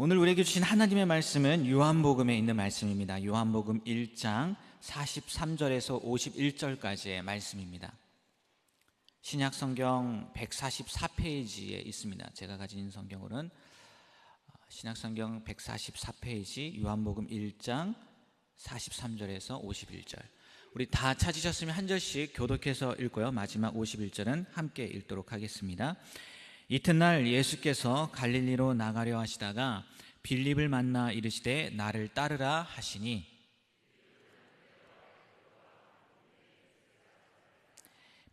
오늘 우리에게 주신 하나님의 말씀은 요한복음에 있는 말씀입니다. 요한복음 1장 43절에서 51절까지의 말씀입니다. 신약성경 144페이지에 있습니다. 제가 가진 성경으로는 신약성경 144페이지 요한복음 1장 43절에서 51절. 우리 다 찾으셨으면 한 절씩 교독해서 읽고요. 마지막 51절은 함께 읽도록 하겠습니다. 이튿날 예수께서 갈릴리로 나가려 하시다가 빌립을 만나 이르시되 나를 따르라 하시니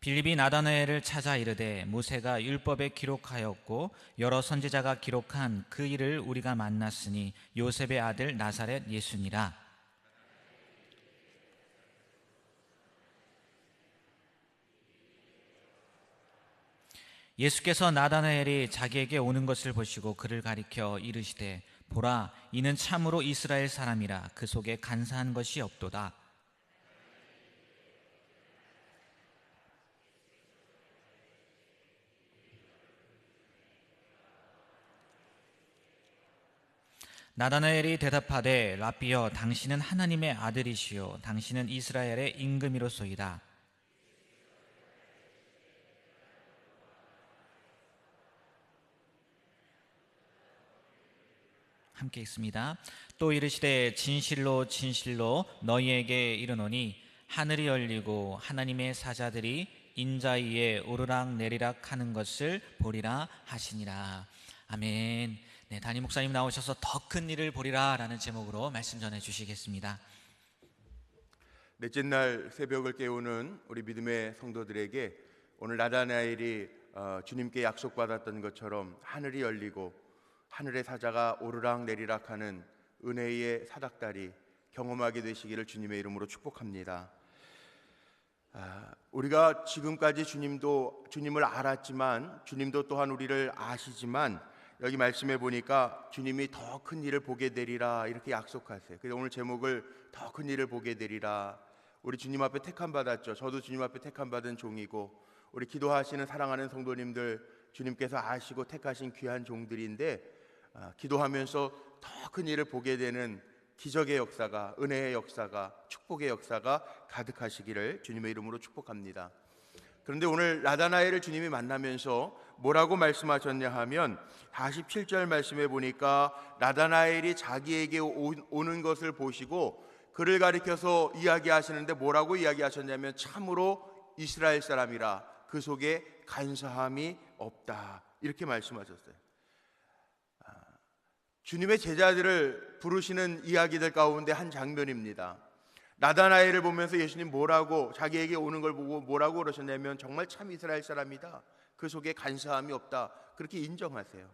빌립이 나다나엘을 찾아 이르되 모세가 율법에 기록하였고 여러 선지자가 기록한 그 일을 우리가 만났으니 요셉의 아들 나사렛 예수니라. 예수께서 나다나엘이 자기에게 오는 것을 보시고 그를 가리켜 이르시되 보라, 이는 참으로 이스라엘 사람이라 그 속에 간사한 것이 없도다. 나다나엘이 대답하되 라삐여, 당신은 하나님의 아들이시요 당신은 이스라엘의 임금이로소이다. 함께 읽습니다. 또 이르시되 진실로 진실로 너희에게 이르노니 하늘이 열리고 하나님의 사자들이 인자 위에 오르락 내리락 하는 것을 보리라 하시니라. 아멘. 네, 담임 목사님 나오셔서 더 큰 일을 보리라 라는 제목으로 말씀 전해 주시겠습니다. 넷째 날 새벽을 깨우는 우리 믿음의 성도들에게 오늘 나다나엘이 주님께 약속받았던 것처럼 하늘이 열리고 하늘의 사자가 오르락 내리락 하는 은혜의 사닥다리 경험하게 되시기를 주님의 이름으로 축복합니다. 우리가 지금까지 주님을 알았지만 주님도 또한 우리를 아시지만 여기 말씀해 보니까 주님이 더 큰 일을 보게 되리라 이렇게 약속하세요. 그래서 오늘 제목을 더 큰 일을 보게 되리라. 우리 주님 앞에 택함 받았죠. 저도 주님 앞에 택함 받은 종이고 우리 기도하시는 사랑하는 성도님들 주님께서 아시고 택하신 귀한 종들인데 기도하면서 더 큰 일을 보게 되는 기적의 역사가, 은혜의 역사가, 축복의 역사가 가득하시기를 주님의 이름으로 축복합니다. 그런데 오늘 나다나엘을 주님이 만나면서 뭐라고 말씀하셨냐 하면 47절 말씀해 보니까 나다나엘이 자기에게 오는 것을 보시고 그를 가리켜서 이야기하시는데 뭐라고 이야기하셨냐면 참으로 이스라엘 사람이라 그 속에 간사함이 없다 이렇게 말씀하셨어요. 주님의 제자들을 부르시는 이야기들 가운데 한 장면입니다. 나다나엘을 보면서 예수님 뭐라고 자기에게 오는 걸 보고 뭐라고 그러셨냐면 정말 참 이스라엘 사람이다. 그 속에 간사함이 없다. 그렇게 인정하세요.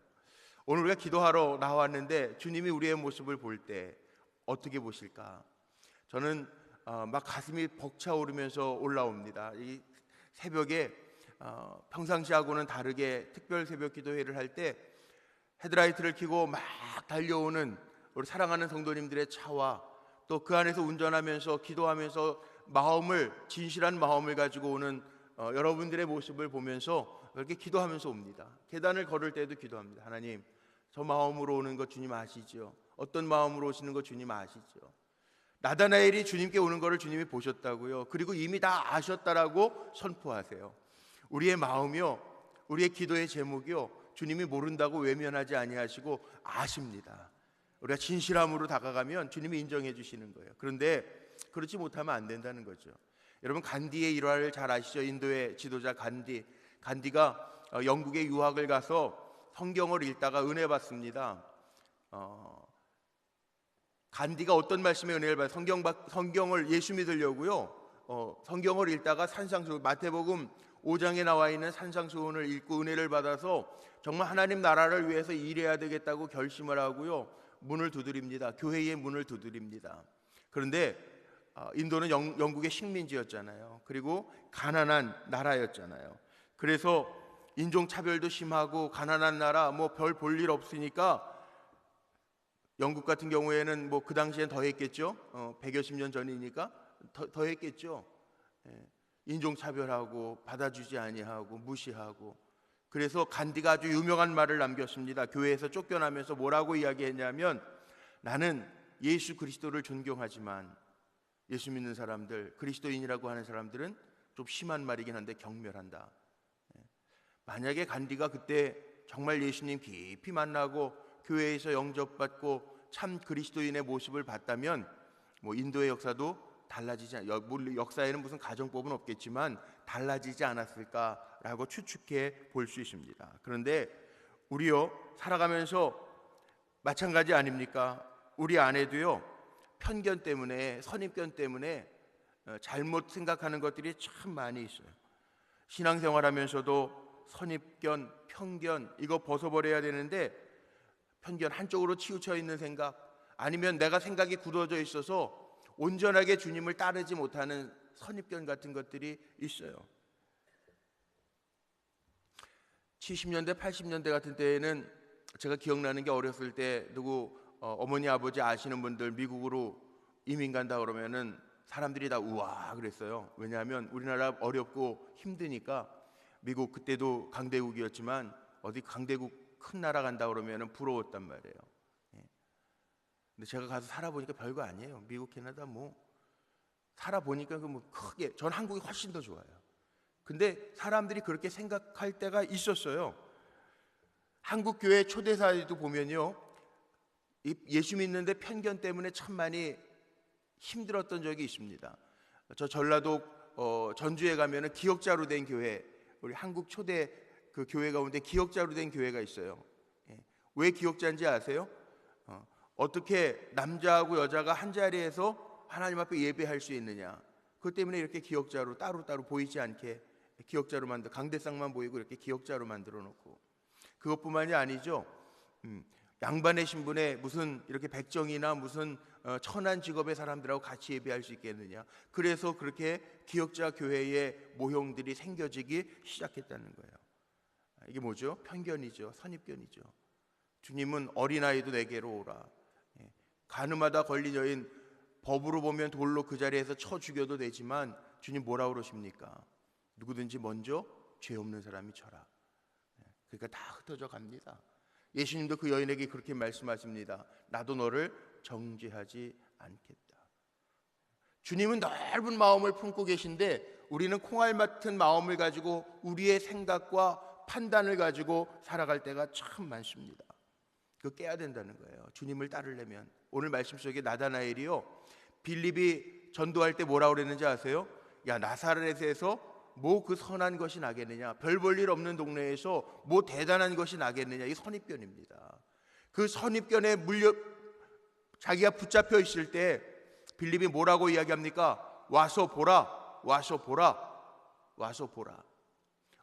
오늘 우리가 기도하러 나왔는데 주님이 우리의 모습을 볼 때 어떻게 보실까? 저는 막 가슴이 벅차오르면서 올라옵니다. 이 새벽에 평상시하고는 다르게 특별 새벽 기도회를 할 때 헤드라이트를 켜고 막 달려오는 우리 사랑하는 성도님들의 차와 또 그 안에서 운전하면서 기도하면서 진실한 마음을 가지고 오는 여러분들의 모습을 보면서 이렇게 기도하면서 옵니다. 계단을 걸을 때도 기도합니다. 하나님, 저 마음으로 오는 거 주님 아시죠? 어떤 마음으로 오시는 거 주님 아시죠? 나다나엘이 주님께 오는 거를 주님이 보셨다고요. 그리고 이미 다 아셨다라고 선포하세요. 우리의 마음이요, 우리의 기도의 제목이요, 주님이 모른다고 외면하지 아니하시고 아십니다. 우리가 진실함으로 다가가면 주님이 인정해 주시는 거예요. 그런데 그렇지 못하면 안 된다는 거죠. 여러분 간디의 일화를 잘 아시죠? 인도의 지도자 간디가 영국에 유학을 가서 성경을 읽다가 은혜 받습니다. 간디가 어떤 말씀에 은혜를 받아요? 성경을 예수 믿으려고요. 성경을 읽다가 산상수훈 마태복음 5장에 나와 있는 산상수훈을 읽고 은혜를 받아서 정말 하나님 나라를 위해서 일해야 되겠다고 결심을 하고요. 문을 두드립니다. 교회의 문을 두드립니다. 그런데 인도는 영국의 식민지였잖아요. 그리고 가난한 나라였잖아요. 그래서 인종차별도 심하고 가난한 나라 별 볼 일 없으니까 영국 같은 경우에는 그 당시엔 더 했겠죠. 100여십 년 전이니까 더 했겠죠. 인종차별하고 받아주지 아니하고 무시하고 그래서 간디가 아주 유명한 말을 남겼습니다. 교회에서 쫓겨나면서 뭐라고 이야기했냐면, 나는 예수 그리스도를 존경하지만 예수 믿는 사람들, 그리스도인이라고 하는 사람들은 좀 심한 말이긴 한데 경멸한다. 만약에 간디가 그때 정말 예수님 깊이 만나고 교회에서 영접받고 참 그리스도인의 모습을 봤다면 뭐 인도의 역사도 역사에는 무슨 가정법은 없겠지만 달라지지 않았을까라고 추측해 볼 수 있습니다. 그런데 우리요 살아가면서 마찬가지 아닙니까? 우리 안에도요 편견 때문에, 선입견 때문에 잘못 생각하는 것들이 참 많이 있어요. 신앙생활하면서도 선입견, 편견 이거 벗어버려야 되는데, 편견 한쪽으로 치우쳐 있는 생각, 아니면 내가 생각이 굳어져 있어서 온전하게 주님을 따르지 못하는 선입견 같은 것들이 있어요. 70년대, 80년대 같은 때에는 제가 기억나는 게, 어렸을 때 누구 어머니 아버지 아시는 분들 미국으로 이민 간다 그러면은 사람들이 다 우와 그랬어요. 왜냐하면 우리나라 어렵고 힘드니까. 미국 그때도 강대국이었지만 어디 강대국 큰 나라 간다 그러면은 부러웠단 말이에요. 근데 제가 가서 살아보니까 별거 아니에요. 미국, 캐나다 뭐 살아보니까 그 뭐 크게, 전 한국이 훨씬 더 좋아요. 근데 사람들이 그렇게 생각할 때가 있었어요. 한국 교회 초대사에도 보면요, 예수 믿는데 편견 때문에 참 많이 힘들었던 적이 있습니다. 저 전라도 전주에 가면은 기역자로 된 교회, 우리 한국 초대 그 교회 가운데 기역자로 된 교회가 있어요. 왜 기역자인지 아세요? 어떻게 남자하고 여자가 한 자리에서 하나님 앞에 예배할 수 있느냐, 그것 때문에 이렇게 기역자로 따로따로 보이지 않게 기역자로 만들어, 강대상만 보이고 이렇게 기역자로 만들어 놓고, 그것뿐만이 아니죠. 양반의 신분에 무슨 이렇게 백정이나 무슨 천한 직업의 사람들하고 같이 예배할 수 있겠느냐, 그래서 그렇게 기역자 교회의 모형들이 생겨지기 시작했다는 거예요. 이게 뭐죠? 편견이죠. 선입견이죠. 주님은 어린아이도 내게로 오라. 가늠하다 걸린 여인 법으로 보면 돌로 그 자리에서 쳐 죽여도 되지만 주님 뭐라 그러십니까? 누구든지 먼저 죄 없는 사람이 쳐라. 그러니까 다 흩어져 갑니다. 예수님도 그 여인에게 그렇게 말씀하십니다. 나도 너를 정죄하지 않겠다. 주님은 넓은 마음을 품고 계신데 우리는 콩알 같은 마음을 가지고 우리의 생각과 판단을 가지고 살아갈 때가 참 많습니다. 그거 깨야 된다는 거예요. 주님을 따르려면. 오늘 말씀 속에 나다나엘이요, 빌립이 전도할 때 뭐라고 그랬는지 아세요? 야, 나사렛에서 뭐 그 선한 것이 나겠느냐, 별 볼 일 없는 동네에서 뭐 대단한 것이 나겠느냐. 이 선입견입니다. 그 선입견에 자기가 붙잡혀 있을 때 빌립이 뭐라고 이야기합니까? 와서 보라, 와서 보라, 와서 보라.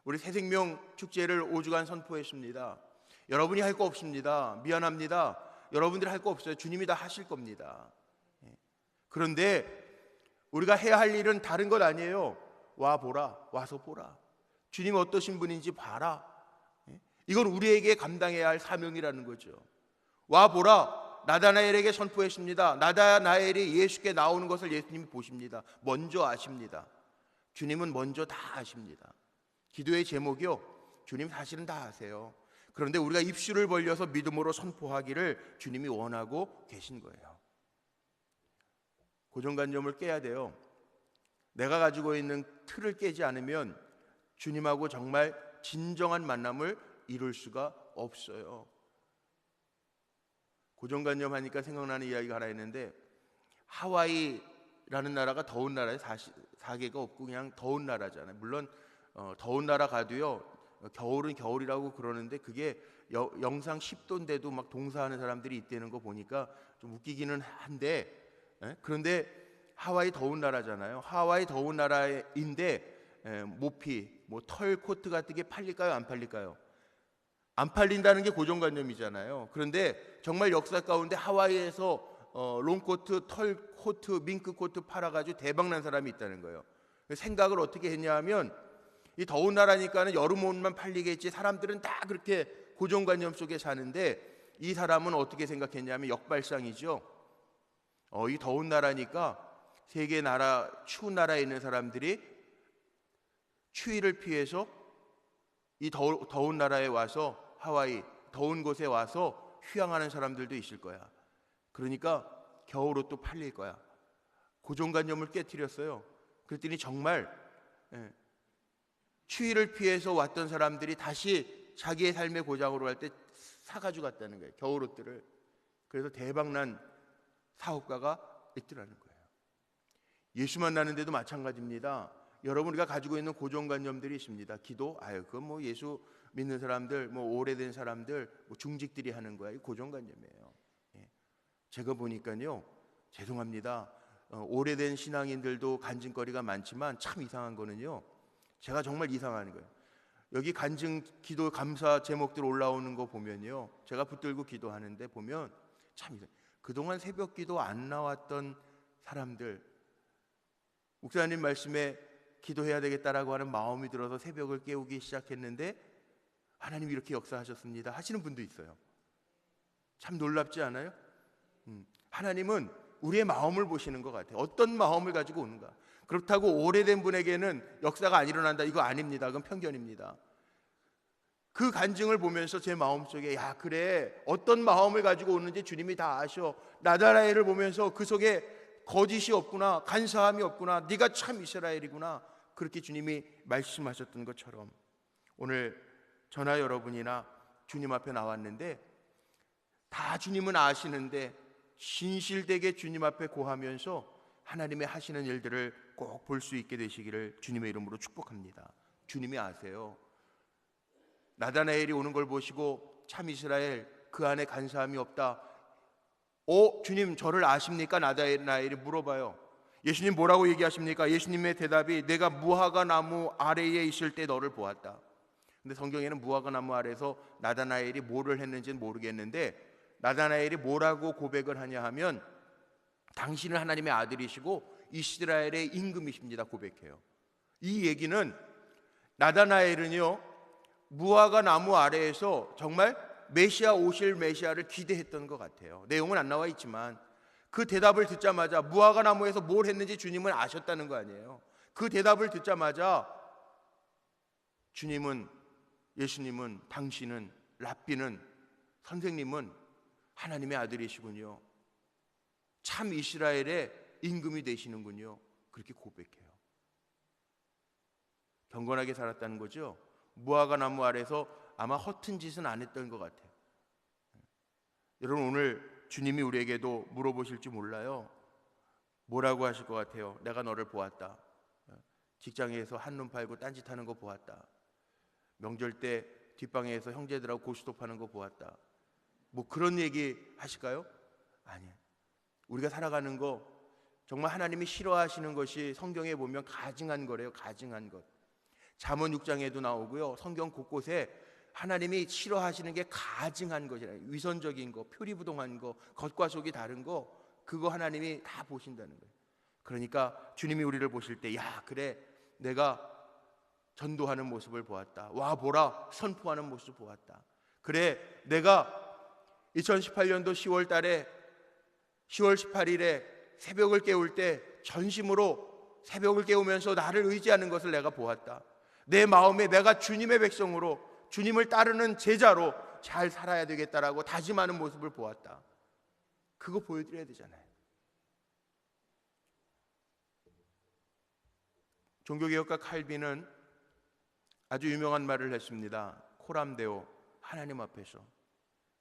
우리 새생명 축제를 5주간 선포했습니다. 여러분이 할 거 없습니다. 미안합니다. 여러분들이 할 거 없어요. 주님이 다 하실 겁니다. 그런데 우리가 해야 할 일은 다른 것 아니에요. 와 보라, 와서 보라. 주님 어떠신 분인지 봐라. 이건 우리에게 감당해야 할 사명이라는 거죠. 와 보라, 나다나엘에게 선포했습니다. 나다나엘이 예수께 나오는 것을 예수님이 보십니다. 먼저 아십니다. 주님은 먼저 다 아십니다. 기도의 제목이요, 주님 사실은 다 아세요. 그런데 우리가 입술을 벌려서 믿음으로 선포하기를 주님이 원하고 계신 거예요. 고정관념을 깨야 돼요. 내가 가지고 있는 틀을 깨지 않으면 주님하고 정말 진정한 만남을 이룰 수가 없어요. 고정관념 하니까 생각나는 이야기가 하나 있는데, 하와이라는 나라가 더운 나라에 사계가 없고 그냥 더운 나라잖아요. 물론 더운 나라 가도요, 겨울은 겨울이라고 그러는데 그게 영상 10도인데도 막 동사하는 사람들이 있다는 거 보니까 좀 웃기기는 한데, 그런데 하와이 더운 나라잖아요. 하와이 더운 나라인데 모피, 뭐 털 코트 같은 게 팔릴까요? 안 팔릴까요? 안 팔린다는 게 고정관념이잖아요. 그런데 정말 역사 가운데 하와이에서 롱코트, 털 코트, 밍크 코트 팔아가지고 대박난 사람이 있다는 거예요. 생각을 어떻게 했냐면, 이 더운 나라니까는 여름 옷만 팔리겠지, 사람들은 다 그렇게 고정관념 속에 사는데, 이 사람은 어떻게 생각했냐면 역발상이죠. 이 더운 나라니까 세계 나라, 추운 나라에 있는 사람들이 추위를 피해서 이 더운 나라에 와서, 하와이 더운 곳에 와서 휴양하는 사람들도 있을 거야. 그러니까 겨울옷도 팔릴 거야. 고정관념을 깨트렸어요. 그랬더니 정말 추위를 피해서 왔던 사람들이 다시 자기의 삶의 고장으로 갈 때 사가지고 갔다는 거예요, 겨울옷들을. 그래서 대박난 사업가가 있더라는 거예요. 예수 만나는데도 마찬가지입니다. 여러분, 우리가 가지고 있는 고정관념들이 있습니다. 기도, 그건 뭐 예수 믿는 사람들, 뭐 오래된 사람들, 뭐 중직들이 하는 거야. 이 고정관념이에요. 제가 보니까요, 죄송합니다. 오래된 신앙인들도 간증거리가 많지만 참 이상한 거는요, 제가 정말 이상한 거예요. 여기 간증, 기도, 감사 제목들 올라오는 거 보면요, 제가 붙들고 기도하는데 보면 참 이상해요. 그동안 새벽 기도 안 나왔던 사람들, 목사님 말씀에 기도해야 되겠다라고 하는 마음이 들어서 새벽을 깨우기 시작했는데 하나님이 이렇게 역사하셨습니다 하시는 분도 있어요. 참 놀랍지 않아요? 하나님은 우리의 마음을 보시는 것 같아요. 어떤 마음을 가지고 오는가. 그렇다고 오래된 분에게는 역사가 안 일어난다, 이거 아닙니다. 그건 편견입니다. 그 간증을 보면서 제 마음속에, 야, 그래, 어떤 마음을 가지고 오는지 주님이 다 아셔. 나다나엘을 보면서 그 속에 거짓이 없구나, 간사함이 없구나, 네가 참 이스라엘이구나, 그렇게 주님이 말씀하셨던 것처럼 오늘 저나 여러분이나 주님 앞에 나왔는데 다 주님은 아시는데 신실되게 주님 앞에 고하면서 하나님의 하시는 일들을 꼭 볼 수 있게 되시기를 주님의 이름으로 축복합니다. 주님이 아세요. 나다나엘이 오는 걸 보시고 참 이스라엘, 그 안에 간사함이 없다. 주님 저를 아십니까? 나다나엘이 물어봐요. 예수님 뭐라고 얘기하십니까? 예수님의 대답이, 내가 무화과 나무 아래에 있을 때 너를 보았다. 근데 성경에는 무화과 나무 아래에서 나다나엘이 뭐를 했는지는 모르겠는데, 나다나엘이 뭐라고 고백을 하냐 하면, 당신은 하나님의 아들이시고 이스라엘의 임금이십니다 고백해요. 이 얘기는 나다나엘은요, 무화과 나무 아래에서 정말 메시아, 오실 메시아를 기대했던 것 같아요. 내용은 안 나와 있지만 그 대답을 듣자마자, 무화과 나무에서 뭘 했는지 주님은 아셨다는 거 아니에요. 그 대답을 듣자마자 주님은, 예수님은, 당신은, 랍비는, 선생님은 하나님의 아들이시군요, 참 이스라엘의 임금이 되시는군요, 그렇게 고백해요. 경건하게 살았다는 거죠. 무화과 나무 아래서 아마 허튼 짓은 안 했던 것 같아요. 여러분, 오늘 주님이 우리에게도 물어보실지 몰라요. 뭐라고 하실 것 같아요? 내가 너를 보았다. 직장에서 한눈 팔고 딴짓하는 거 보았다. 명절 때 뒷방에서 형제들하고 고스톱하는 거 보았다. 뭐 그런 얘기 하실까요? 아니에요. 우리가 살아가는 거 정말 하나님이 싫어하시는 것이 성경에 보면 가증한 거래요. 가증한 것. 잠언 6장에도 나오고요, 성경 곳곳에 하나님이 싫어하시는 게 가증한 것이라, 위선적인 거, 표리부동한 거, 겉과 속이 다른 거, 그거 하나님이 다 보신다는 거예요. 그러니까 주님이 우리를 보실 때, 야, 그래, 내가 전도하는 모습을 보았다. 와 보라, 선포하는 모습을 보았다. 그래, 내가 2018년도 10월 달에 10월 18일에 새벽을 깨울 때 전심으로 새벽을 깨우면서 나를 의지하는 것을 내가 보았다. 내 마음에 내가 주님의 백성으로, 주님을 따르는 제자로 잘 살아야 되겠다라고 다짐하는 모습을 보았다. 그거 보여드려야 되잖아요. 종교개혁가 칼빈은 아주 유명한 말을 했습니다. 코람데오, 하나님 앞에서.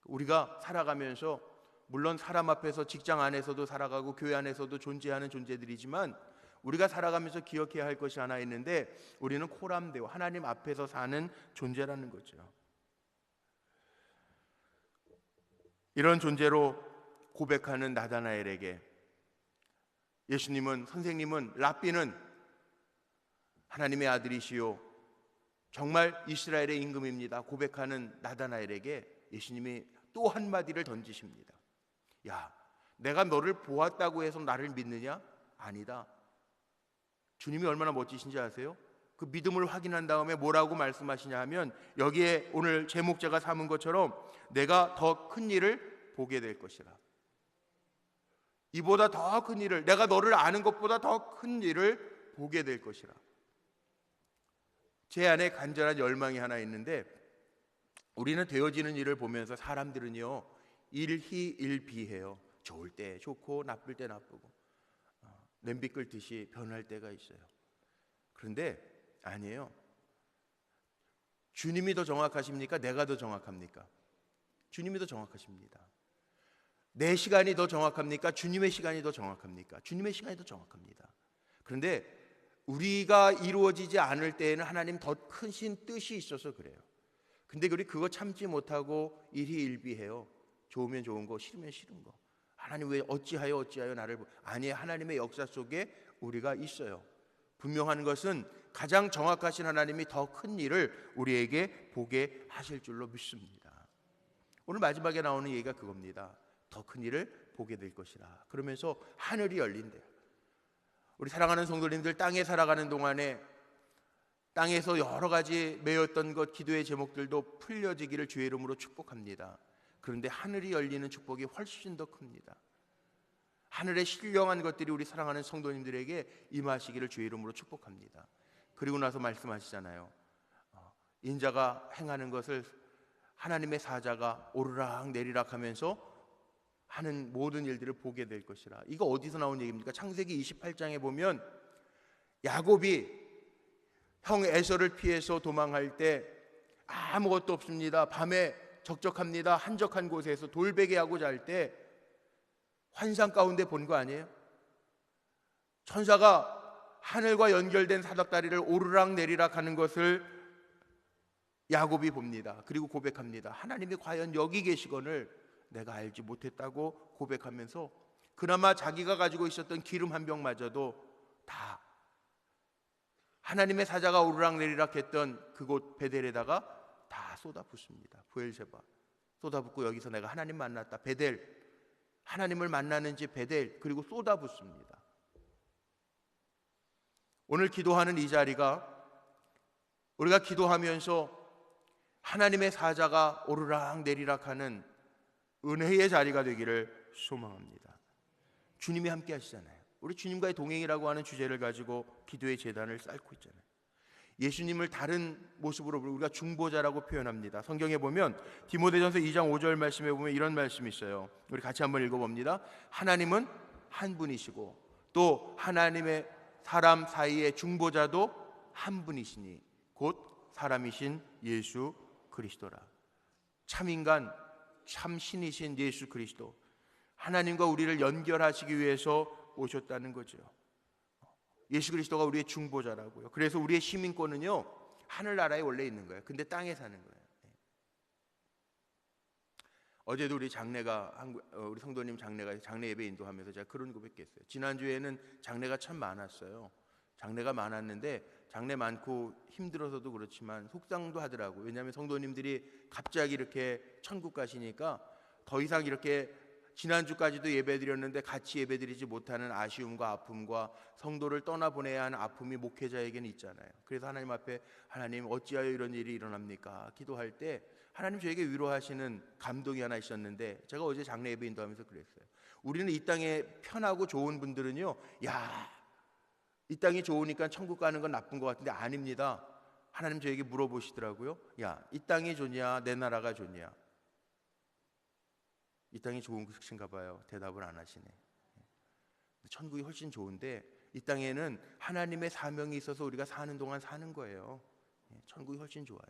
우리가 살아가면서 물론 사람 앞에서, 직장 안에서도 살아가고 교회 안에서도 존재하는 존재들이지만 우리가 살아가면서 기억해야 할 것이 하나 있는데, 우리는 코람데오, 하나님 앞에서 사는 존재라는 거죠. 이런 존재로 고백하는 나다나엘에게 예수님은, 선생님은, 랍비는 하나님의 아들이시요 정말 이스라엘의 임금입니다 고백하는 나다나엘에게 예수님이 또 한마디를 던지십니다. 야, 내가 너를 보았다고 해서 나를 믿느냐? 아니다. 주님이 얼마나 멋지신지 아세요? 그 믿음을 확인한 다음에 뭐라고 말씀하시냐 하면, 여기에 오늘 제목자가 삼은 것처럼 내가 더 큰 일을 보게 될 것이라. 이보다 더 큰 일을, 내가 너를 아는 것보다 더 큰 일을 보게 될 것이라. 제 안에 간절한 열망이 하나 있는데, 우리는 되어지는 일을 보면서 사람들은요 일희일비해요. 좋을 때 좋고 나쁠 때 나쁘고, 냄비 끓듯이 변할 때가 있어요. 그런데 아니에요. 주님이 더 정확하십니까? 내가 더 정확합니까? 주님이 더 정확하십니다. 내 시간이 더 정확합니까? 주님의 시간이 더 정확합니까? 주님의 시간이 더 정확합니다. 그런데 우리가 이루어지지 않을 때에는 하나님 더 크신 뜻이 있어서 그래요. 근데 우리 그거 참지 못하고 일희일비해요. 좋으면 좋은 거, 싫으면 싫은 거. 하나님 왜 어찌하여 나를 아니, 하나님의 역사 속에 우리가 있어요. 분명한 것은 가장 정확하신 하나님이 더 큰 일을 우리에게 보게 하실 줄로 믿습니다. 오늘 마지막에 나오는 얘기가 그겁니다. 더 큰 일을 보게 될 것이라. 그러면서 하늘이 열린대요. 우리 사랑하는 성도님들, 땅에 살아가는 동안에 땅에서 여러 가지 매였던 것, 기도의 제목들도 풀려지기를 주의 이름으로 축복합니다. 그런데 하늘이 열리는 축복이 훨씬 더 큽니다. 하늘의 신령한 것들이 우리 사랑하는 성도님들에게 임하시기를 주의 이름으로 축복합니다. 그리고 나서 말씀하시잖아요. 인자가 행하는 것을 하나님의 사자가 오르락 내리락 하면서 하는 모든 일들을 보게 될 것이라. 이거 어디서 나온 얘기입니까? 창세기 28장에 보면 야곱이 형 에서를 피해서 도망할 때 아무것도 없습니다. 밤에 적적합니다. 한적한 곳에서 돌베개하고 잘 때 환상 가운데 본 거 아니에요? 천사가 하늘과 연결된 사닥다리를 오르락 내리락 하는 것을 야곱이 봅니다. 그리고 고백합니다. 하나님이 과연 여기 계시거늘 내가 알지 못했다고 고백하면서 그나마 자기가 가지고 있었던 기름 한 병마저도 다 하나님의 사자가 오르락 내리락 했던 그곳 베델에다가 다 쏟아붓습니다. 부엘세바 쏟아붓고 여기서 내가 하나님 만났다. 베델, 하나님을 만나는 집 베델, 그리고 쏟아붓습니다. 오늘 기도하는 이 자리가 우리가 기도하면서 하나님의 사자가 오르락 내리락 하는 은혜의 자리가 되기를 소망합니다. 주님이 함께 하시잖아요. 우리 주님과의 동행이라고 하는 주제를 가지고 기도의 제단을 쌓고 있잖아요. 예수님을 다른 모습으로 우리가 중보자라고 표현합니다. 성경에 보면 디모데전서 2장 5절 말씀에 보면 이런 말씀이 있어요. 우리 같이 한번 읽어봅니다. 하나님은 한 분이시고 또 하나님의 사람 사이의 중보자도 한 분이시니 곧 사람이신 예수 그리스도라. 참인간 참 신이신 예수 그리스도, 하나님과 우리를 연결하시기 위해서 오셨다는 거죠. 예수 그리스도가 우리의 중보자라고요. 그래서 우리의 시민권은요 하늘나라에 원래 있는 거예요. 근데 땅에 사는 거예요. 어제도 우리 장례가 우리 성도님 장례 예배 인도하면서 제가 그런 고백했어요. 지난주에는 장례가 참 많았어요. 장례가 많았는데 장례 많고 힘들어서도 그렇지만 속상도 하더라고요. 왜냐하면 성도님들이 갑자기 이렇게 천국 가시니까 더 이상 이렇게 지난주까지도 예배드렸는데 같이 예배드리지 못하는 아쉬움과 아픔과 성도를 떠나보내야 하는 아픔이 목회자에게는 있잖아요. 그래서 하나님 앞에 하나님 어찌하여 이런 일이 일어납니까? 기도할 때 하나님 저에게 위로하시는 감동이 하나 있었는데 제가 어제 장례 예배 인도하면서 그랬어요. 우리는 이 땅에 편하고 좋은 분들은요, 이 땅이 좋으니까 천국 가는 건 나쁜 것 같은데 아닙니다. 하나님 저에게 물어보시더라고요. 이 땅이 좋냐 내 나라가 좋냐? 이 땅이 좋은 것인가 봐요. 대답을 안 하시네. 천국이 훨씬 좋은데 이 땅에는 하나님의 사명이 있어서 우리가 사는 동안 사는 거예요. 천국이 훨씬 좋아요.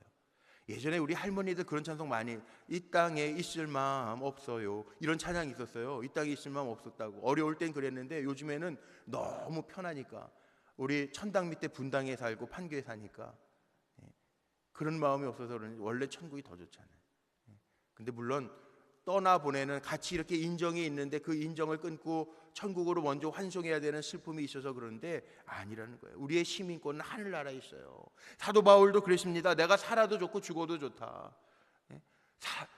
예전에 우리 할머니들 그런 찬송 많이, 이 땅에 있을 마음 없어요, 이런 찬양이 있었어요. 이 땅에 있을 마음 없었다고. 어려울 땐 그랬는데 요즘에는 너무 편하니까, 우리 천당 밑에 분당에 살고 판교에 사니까 그런 마음이 없어서 그런지 원래 천국이 더 좋잖아요. 근데 물론 떠나보내는, 같이 이렇게 인정이 있는데 그 인정을 끊고 천국으로 먼저 환송해야 되는 슬픔이 있어서 그런데 아니라는 거예요. 우리의 시민권은 하늘나라에 있어요. 사도 바울도 그랬습니다. 내가 살아도 좋고 죽어도 좋다.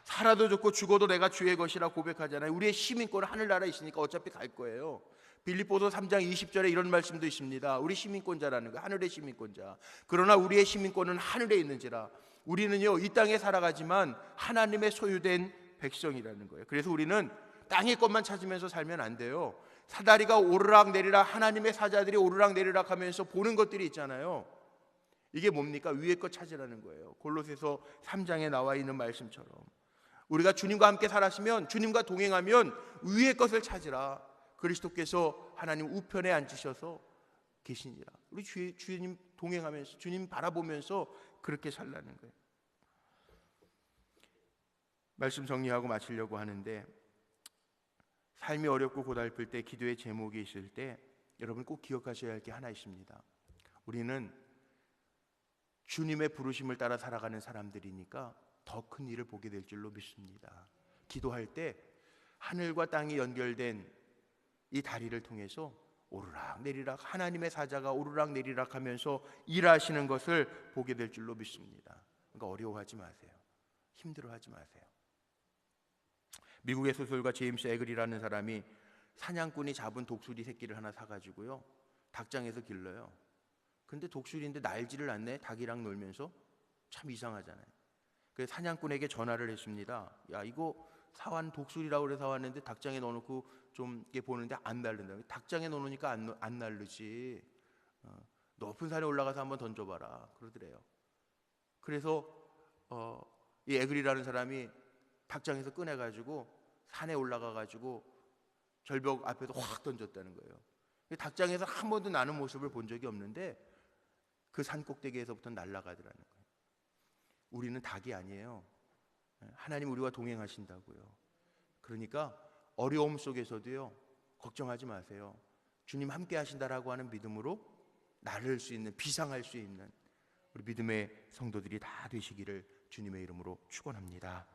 살아도 좋고 죽어도 내가 주의 것이라 고백하잖아요. 우리의 시민권은 하늘나라에 있으니까 어차피 갈 거예요. 빌립보서 3장 20절에 이런 말씀도 있습니다. 우리 시민권자라는 거예요. 하늘의 시민권자. 그러나 우리의 시민권은 하늘에 있는지라. 우리는요 이 땅에 살아가지만 하나님의 소유된 백성이라는 거예요. 그래서 우리는 땅의 것만 찾으면서 살면 안 돼요. 사다리가 오르락 내리락, 하나님의 사자들이 오르락 내리락 하면서 보는 것들이 있잖아요. 이게 뭡니까? 위의 것 찾으라는 거예요. 골로새서 3장에 나와 있는 말씀처럼 우리가 주님과 함께 살았으면, 주님과 동행하면 위의 것을 찾으라. 그리스도께서 하나님 우편에 앉으셔서 계시니라. 우리 주님 동행하면서, 주님 바라보면서 그렇게 살라는 거예요. 말씀 정리하고 마치려고 하는데, 삶이 어렵고 고달플 때, 기도의 제목이 있을 때 여러분 꼭 기억하셔야 할 게 하나 있습니다. 우리는 주님의 부르심을 따라 살아가는 사람들이니까 더 큰 일을 보게 될 줄로 믿습니다. 기도할 때 하늘과 땅이 연결된 이 다리를 통해서 오르락 내리락, 하나님의 사자가 오르락 내리락 하면서 일하시는 것을 보게 될 줄로 믿습니다. 그러니까 어려워하지 마세요. 힘들어하지 마세요. 미국의 소설가 제임스 에글이라는 사람이 사냥꾼이 잡은 독수리 새끼를 하나 사가지고요, 닭장에서 길러요. 근데 독수리인데 날지를 않네. 닭이랑 놀면서. 참 이상하잖아요. 그래서 사냥꾼에게 전화를 했습니다. 야, 이거 독수리라고 그래 사왔는데 닭장에 넣어놓고 좀 이렇게 보는데 안 날른다. 닭장에 넣어놓으니까 안 날르지. 높은 산에 올라가서 한번 던져봐라 그러더래요. 그래서 이 에글이라는 사람이 닭장에서 꺼내가지고 산에 올라가가지고 절벽 앞에서 확 던졌다는 거예요. 닭장에서 한 번도 나는 모습을 본 적이 없는데 그 산 꼭대기에서부터 날아가더라는 거예요. 우리는 닭이 아니에요. 하나님 우리와 동행하신다고요. 그러니까 어려움 속에서도요, 걱정하지 마세요. 주님 함께 하신다라고 하는 믿음으로 나를 수 있는, 비상할 수 있는 우리 믿음의 성도들이 다 되시기를 주님의 이름으로 축원합니다.